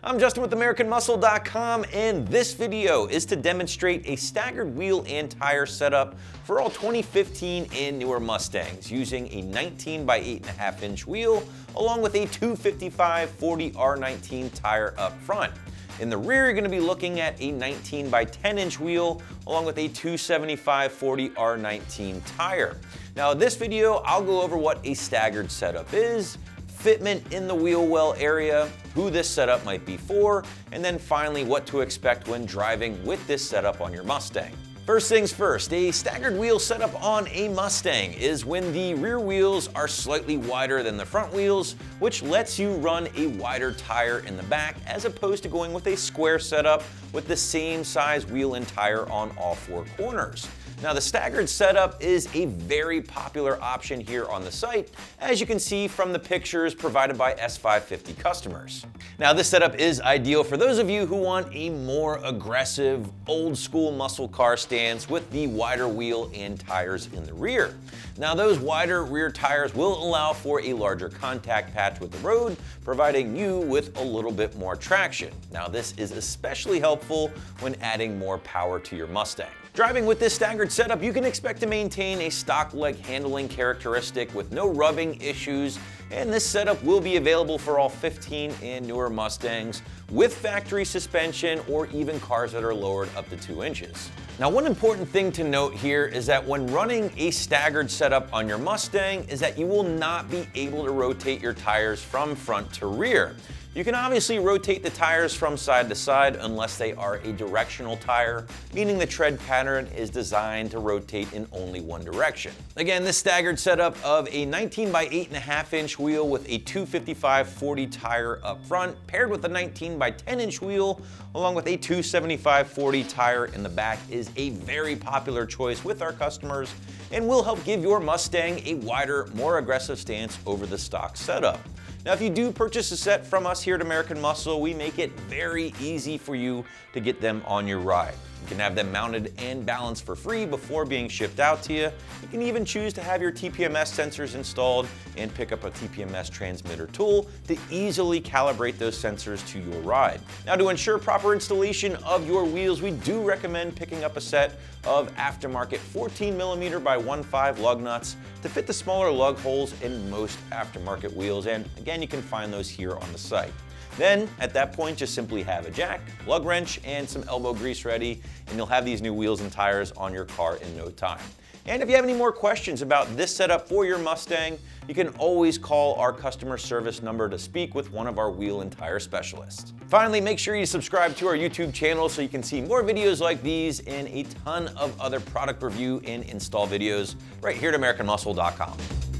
I'm Justin with AmericanMuscle.com, and this video is to demonstrate a staggered wheel and tire setup for all 2015 and newer Mustangs using a 19 by 8.5 inch wheel along with a 255/40 R19 tire up front. In the rear, you're going to be looking at a 19 by 10 inch wheel along with a 275/40 R19 tire. Now in this video, I'll go over what a staggered setup is, fitment in the wheel well area, who this setup might be for, and then finally what to expect when driving with this setup on your Mustang. First things first, a staggered wheel setup on a Mustang is when the rear wheels are slightly wider than the front wheels, which lets you run a wider tire in the back as opposed to going with a square setup with the same size wheel and tire on all four corners. Now the staggered setup is a very popular option here on the site, as you can see from the pictures provided by S550 customers. Now this setup is ideal for those of you who want a more aggressive, old school muscle car stance with the wider wheel and tires in the rear. Now those wider rear tires will allow for a larger contact patch with the road, providing you with a little bit more traction. Now this is especially helpful when adding more power to your Mustang. Driving with this staggered setup, you can expect to maintain a stock leg handling characteristic with no rubbing issues, and this setup will be available for all 15 and newer Mustangs with factory suspension or even cars that are lowered up to 2 inches. Now one important thing to note here is that when running a staggered setup on your Mustang is that you will not be able to rotate your tires from front to rear. You can obviously rotate the tires from side to side unless they are a directional tire, meaning the tread pattern is designed to rotate in only one direction. Again, this staggered setup of a 19 by 8.5 inch wheel with a 255/40 tire up front, paired with a 19 by 10 inch wheel along with a 275/40 tire in the back is a very popular choice with our customers and will help give your Mustang a wider, more aggressive stance over the stock setup. Now, if you do purchase a set from us here at American Muscle, we make it very easy for you to get them on your ride. You can have them mounted and balanced for free before being shipped out to you. You can even choose to have your TPMS sensors installed and pick up a TPMS transmitter tool to easily calibrate those sensors to your ride. Now, to ensure proper installation of your wheels, we do recommend picking up a set of aftermarket 14mm by 1.5 lug nuts to fit the smaller lug holes in most aftermarket wheels, and again, you can find those here on the site. Then, at that point, just simply have a jack, lug wrench, and some elbow grease ready, and you'll have these new wheels and tires on your car in no time. And if you have any more questions about this setup for your Mustang, you can always call our customer service number to speak with one of our wheel and tire specialists. Finally, make sure you subscribe to our YouTube channel so you can see more videos like these and a ton of other product review and install videos right here at AmericanMuscle.com.